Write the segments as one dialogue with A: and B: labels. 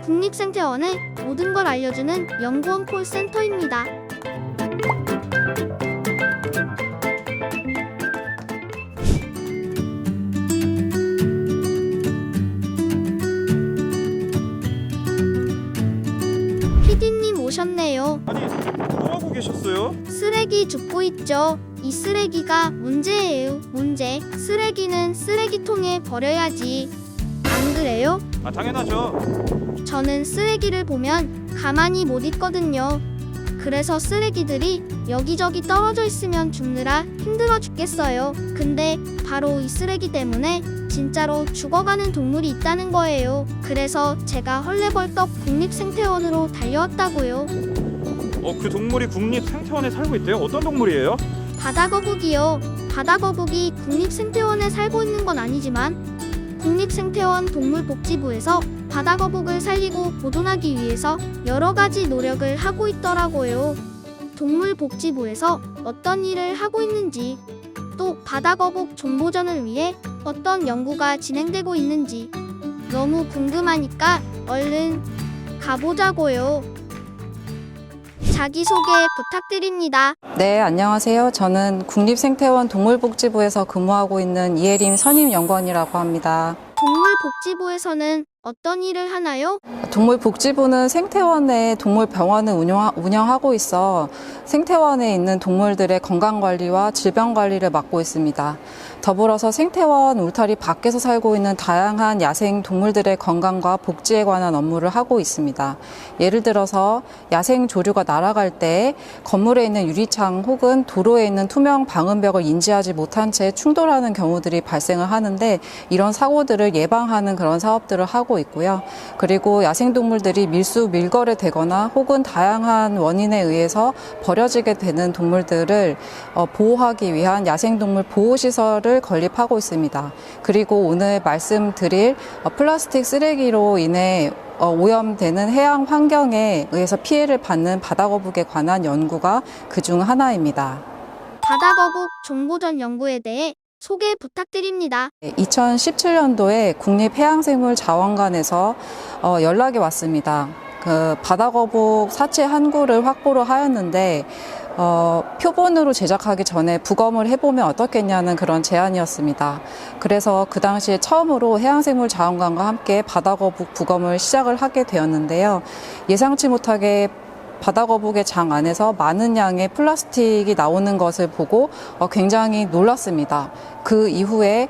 A: 국립생태원의 모든 걸 알려주는 연구원 콜센터입니다. PD님 오셨네요.
B: 아니, 뭐하고 계셨어요?
A: 쓰레기 줍고 있죠. 이 쓰레기가 문제예요. 문제. 쓰레기는 쓰레기통에 버려야지. 안 그래요?
B: 아, 당연하죠.
A: 저는 쓰레기를 보면 가만히 못 있거든요. 그래서 쓰레기들이 여기저기 떨어져 있으면 줍느라 힘들어 죽겠어요. 근데 바로 이 쓰레기 때문에 진짜로 죽어가는 동물이 있다는 거예요. 그래서 제가 헐레벌떡 국립생태원으로 달려왔다고요.
B: 그 동물이 국립생태원에 살고 있대요? 어떤 동물이에요?
A: 바다거북이요. 바다거북이 국립생태원에 살고 있는 건 아니지만 국립생태원 동물복지부에서 바다거북을 살리고 보존하기 위해서 여러 가지 노력을 하고 있더라고요. 동물복지부에서 어떤 일을 하고 있는지, 또 바다거북 존보전을 위해 어떤 연구가 진행되고 있는지 너무 궁금하니까 얼른 가보자고요. 자기소개 부탁드립니다.
C: 네, 안녕하세요. 저는 국립생태원 동물복지부에서 근무하고 있는 이혜림 선임연구원이라고 합니다.
A: 동물복지부에서는 어떤 일을 하나요?
C: 동물복지부는 생태원에 동물병원을 운영하고 있어 생태원에 있는 동물들의 건강관리와 질병관리를 맡고 있습니다. 더불어서 생태원 울타리 밖에서 살고 있는 다양한 야생 동물들의 건강과 복지에 관한 업무를 하고 있습니다. 예를 들어서 야생 조류가 날아갈 때 건물에 있는 유리창 혹은 도로에 있는 투명 방음벽을 인지하지 못한 채 충돌하는 경우들이 발생을 하는데 이런 사고들을 예방하는 그런 사업들을 하고 있고요. 그리고 야생동물들이 밀거래되거나 혹은 다양한 원인에 의해서 버려지게 되는 동물들을 보호하기 위한 야생동물 보호시설을 건립하고 있습니다. 그리고 오늘 말씀드릴 플라스틱 쓰레기로 인해 오염되는 해양 환경에 의해서 피해를 받는 바다거북에 관한 연구가 그중 하나입니다.
A: 바다거북 존보전 연구에 대해 소개 부탁드립니다.
C: 2017년도에 국립해양생물자원관에서 연락이 왔습니다. 그 바다거북 사체 한 구를 확보를 하였는데 표본으로 제작하기 전에 부검을 해보면 어떻겠냐는 그런 제안이었습니다. 그래서 그 당시에 처음으로 해양생물자원관과 함께 바다거북 부검을 시작을 하게 되었는데요. 예상치 못하게 바다거북의 장 안에서 많은 양의 플라스틱이 나오는 것을 보고 굉장히 놀랐습니다. 그 이후에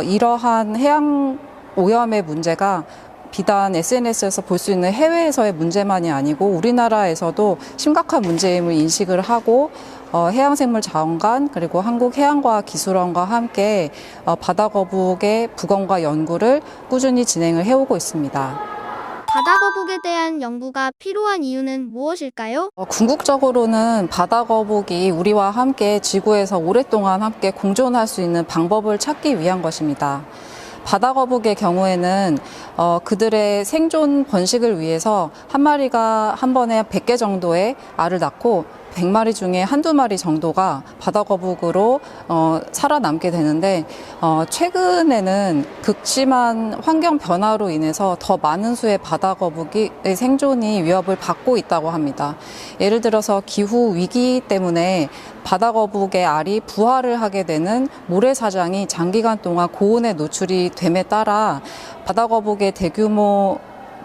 C: 이러한 해양 오염의 문제가 비단 SNS에서 볼 수 있는 해외에서의 문제만이 아니고 우리나라에서도 심각한 문제임을 인식을 하고 해양생물자원관 그리고 한국해양과학기술원과 함께 바다거북의 부검과 연구를 꾸준히 진행을 해오고 있습니다.
A: 바다거북에 대한 연구가 필요한 이유는 무엇일까요?
C: 궁극적으로는 바다거북이 우리와 함께 지구에서 오랫동안 함께 공존할 수 있는 방법을 찾기 위한 것입니다. 바다거북의 경우에는 그들의 생존 번식을 위해서 한 마리가 한 번에 100개 정도의 알을 낳고 100마리 중에 한두 마리 정도가 바다거북으로 살아남게 되는데 최근에는 극심한 환경 변화로 인해서 더 많은 수의 바다거북의 생존이 위협을 받고 있다고 합니다. 예를 들어서 기후 위기 때문에 바다거북의 알이 부화를 하게 되는 모래사장이 장기간 동안 고온에 노출이 됨에 따라 바다거북의 대규모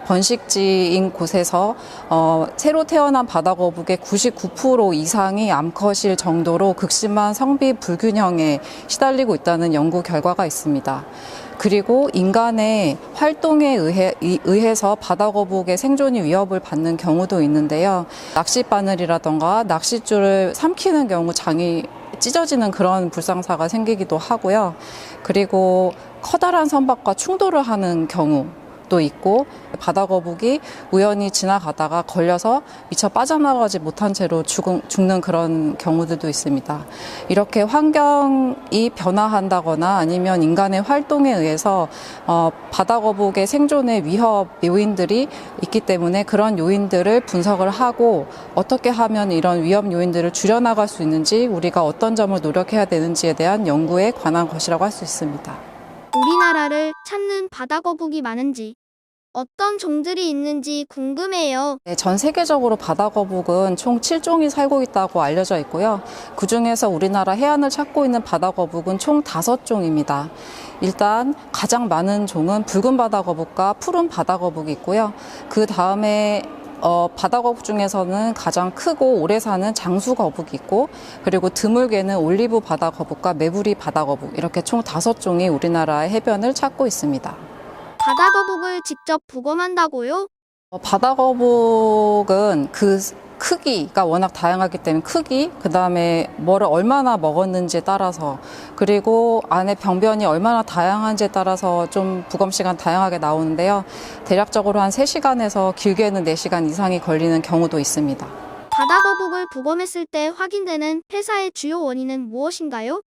C: 번식지인 곳에서 새로 태어난 바다거북의 99% 이상이 암컷일 정도로 극심한 성비 불균형에 시달리고 있다는 연구 결과가 있습니다. 그리고 인간의 활동에 의해서 바다거북의 생존이 위협을 받는 경우도 있는데요. 낚싯바늘이라던가 낚싯줄을 삼키는 경우 장이 찢어지는 그런 불상사가 생기기도 하고요. 그리고 커다란 선박과 충돌을 하는 경우도 있고 바다거북이 우연히 지나가다가 걸려서 미처 빠져나가지 못한 채로 죽는 그런 경우들도 있습니다. 이렇게 환경이 변화한다거나 아니면 인간의 활동에 의해서 바다거북의 생존의 위협 요인들이 있기 때문에 그런 요인들을 분석을 하고 어떻게 하면 이런 위험 요인들을 줄여나갈 수 있는지 우리가 어떤 점을 노력해야 되는지에 대한 연구에 관한 것이라고 할 수 있습니다.
A: 우리나라를 찾는 바다거북이 많은지 어떤 종들이 있는지 궁금해요.
C: 네, 전 세계적으로 바다거북은 총 7종이 살고 있다고 알려져 있고요. 그중에서 우리나라 해안을 찾고 있는 바다거북은 총 5종입니다. 일단 가장 많은 종은 붉은 바다거북과 푸른 바다거북이 있고요. 그 다음에 바다거북 중에서는 가장 크고 오래 사는 장수거북이 있고, 그리고 드물게는 올리브 바다거북과 메부리 바다거북, 이렇게 총 5종이 우리나라의 해변을 찾고 있습니다.
A: 바다거북을 직접 부검한다고요?
C: 바다거북은 그 크기가 워낙 다양하기 때문에 크기, 그 다음에 뭐를 얼마나 먹었는지에 따라서, 그리고 안에 병변이 얼마나 다양한지에 따라서 좀 부검 시간 다양하게 나오는데요. 대략적으로 한 3시간에서 길게는 4시간 이상이 걸리는 경우도 있습니다.
A: 바다거북을 부검했을 때 확인되는 폐사의 주요 원인은 무엇인가요?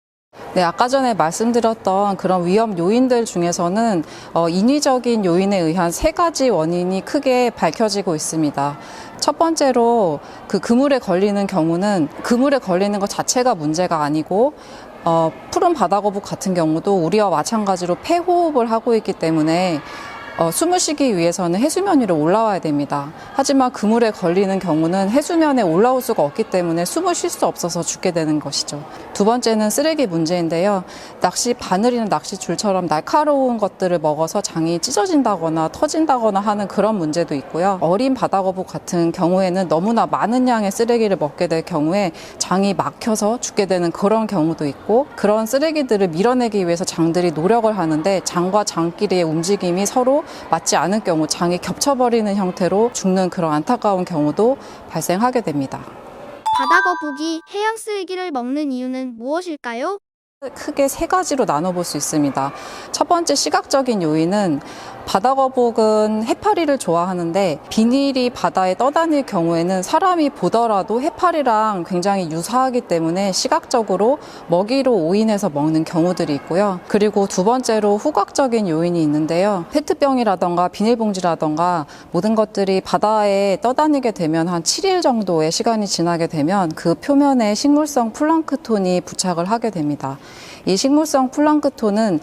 C: 네, 아까 전에 말씀드렸던 그런 위험 요인들 중에서는 인위적인 요인에 의한 3가지 원인이 크게 밝혀지고 있습니다. 첫 번째로 그 그물에 걸리는 경우는 그물에 걸리는 것 자체가 문제가 아니고 푸른 바다거북 같은 경우도 우리와 마찬가지로 폐호흡을 하고 있기 때문에 숨을 쉬기 위해서는 해수면 위로 올라와야 됩니다. 하지만 그물에 걸리는 경우는 해수면에 올라올 수가 없기 때문에 숨을 쉴 수 없어서 죽게 되는 것이죠. 두 번째는 쓰레기 문제인데요. 낚시 바늘이나 낚시줄처럼 날카로운 것들을 먹어서 장이 찢어진다거나 터진다거나 하는 그런 문제도 있고요. 어린 바다거북 같은 경우에는 너무나 많은 양의 쓰레기를 먹게 될 경우에 장이 막혀서 죽게 되는 그런 경우도 있고, 그런 쓰레기들을 밀어내기 위해서 장들이 노력을 하는데 장과 장끼리의 움직임이 서로 맞지 않은 경우 장이 겹쳐버리는 형태로 죽는 그런 안타까운 경우도 발생하게 됩니다.
A: 바다거북이 해양 쓰레기를 먹는 이유는 무엇일까요?
C: 크게 3가지로 나눠볼 수 있습니다. 첫 번째 시각적인 요인은 바다거북은 해파리를 좋아하는데 비닐이 바다에 떠다닐 경우에는 사람이 보더라도 해파리랑 굉장히 유사하기 때문에 시각적으로 먹이로 오인해서 먹는 경우들이 있고요. 그리고 두 번째로 후각적인 요인이 있는데요. 페트병이라던가 비닐봉지라던가 모든 것들이 바다에 떠다니게 되면 한 7일 정도의 시간이 지나게 되면 그 표면에 식물성 플랑크톤이 부착을 하게 됩니다. 이 식물성 플랑크톤은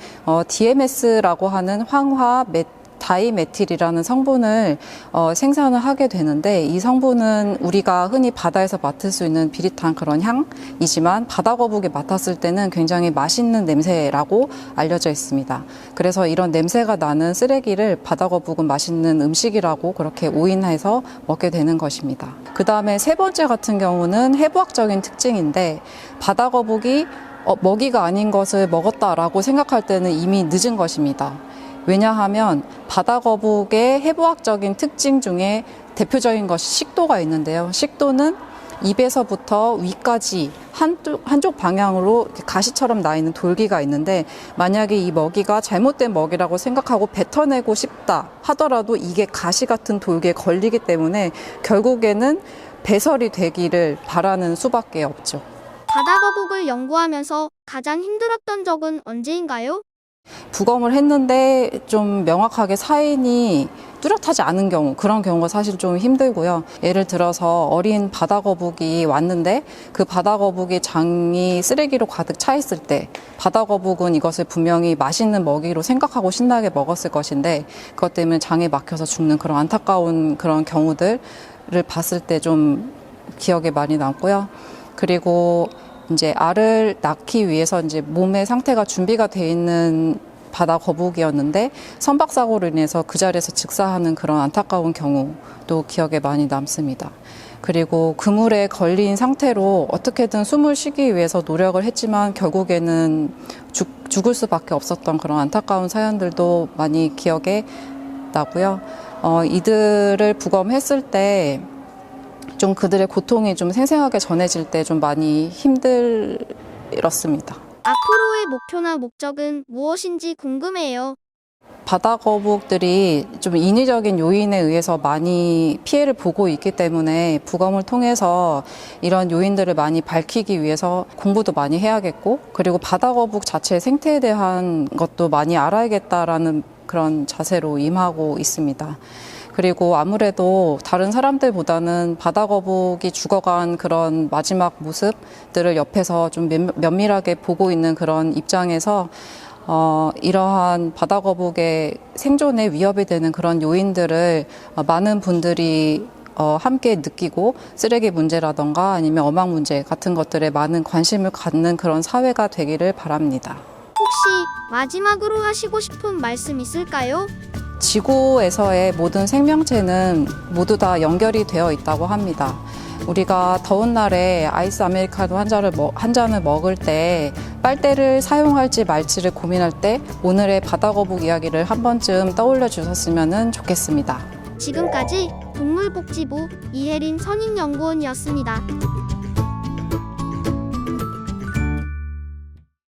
C: DMS라고 하는 황화 다이메틸이라는 성분을 생산을 하게 되는데, 이 성분은 우리가 흔히 바다에서 맡을 수 있는 비릿한 그런 향이지만 바다거북이 맡았을 때는 굉장히 맛있는 냄새라고 알려져 있습니다. 그래서 이런 냄새가 나는 쓰레기를 바다거북은 맛있는 음식이라고 그렇게 오인해서 먹게 되는 것입니다. 그 다음에 3번째 같은 경우는 해부학적인 특징인데, 바다거북이 먹이가 아닌 것을 먹었다라고 생각할 때는 이미 늦은 것입니다. 왜냐하면 바다거북의 해부학적인 특징 중에 대표적인 것이 식도가 있는데요. 식도는 입에서부터 위까지 한쪽 방향으로 가시처럼 나 있는 돌기가 있는데, 만약에 이 먹이가 잘못된 먹이라고 생각하고 뱉어내고 싶다 하더라도 이게 가시 같은 돌기에 걸리기 때문에 결국에는 배설이 되기를 바라는 수밖에 없죠.
A: 바다거북을 연구하면서 가장 힘들었던 적은 언제인가요?
C: 부검을 했는데 좀 명확하게 사인이 뚜렷하지 않은 경우, 그런 경우가 사실 좀 힘들고요. 예를 들어서 어린 바다거북이 왔는데 그 바다거북이 장이 쓰레기로 가득 차 있을 때 바다거북은 이것을 분명히 맛있는 먹이로 생각하고 신나게 먹었을 것인데 그것 때문에 장에 막혀서 죽는 그런 안타까운 그런 경우들을 봤을 때 좀 기억에 많이 남고요. 그리고 이제 알을 낳기 위해서 이제 몸의 상태가 준비가 돼 있는 바다거북이었는데 선박사고로 인해서 그 자리에서 즉사하는 그런 안타까운 경우도 기억에 많이 남습니다. 그리고 그물에 걸린 상태로 어떻게든 숨을 쉬기 위해서 노력을 했지만 결국에는 죽을 수밖에 없었던 그런 안타까운 사연들도 많이 기억에 나고요. 이들을 부검했을 때 좀 그들의 고통이 좀 생생하게 전해질 때 좀 많이 힘들었습니다.
A: 앞으로의 목표나 목적은 무엇인지 궁금해요.
C: 바다거북들이 좀 인위적인 요인에 의해서 많이 피해를 보고 있기 때문에 부검을 통해서 이런 요인들을 많이 밝히기 위해서 공부도 많이 해야겠고, 그리고 바다거북 자체의 생태에 대한 것도 많이 알아야겠다라는 그런 자세로 임하고 있습니다. 그리고 아무래도 다른 사람들보다는 바다거북이 죽어간 그런 마지막 모습들을 옆에서 좀 면밀하게 보고 있는 그런 입장에서 이러한 바다거북의 생존에 위협이 되는 그런 요인들을 많은 분들이 함께 느끼고 쓰레기 문제라던가 아니면 어망 문제 같은 것들에 많은 관심을 갖는 그런 사회가 되기를 바랍니다.
A: 혹시 마지막으로 하시고 싶은 말씀 있을까요?
C: 지구에서의 모든 생명체는 모두 다 연결이 되어 있다고 합니다. 우리가 더운 날에 아이스 아메리카노 한 잔을 먹을 때 빨대를 사용할지 말지를 고민할 때 오늘의 바다거북 이야기를 한 번쯤 떠올려 주셨으면 좋겠습니다.
A: 지금까지 동물복지부 이혜린 선임연구원이었습니다.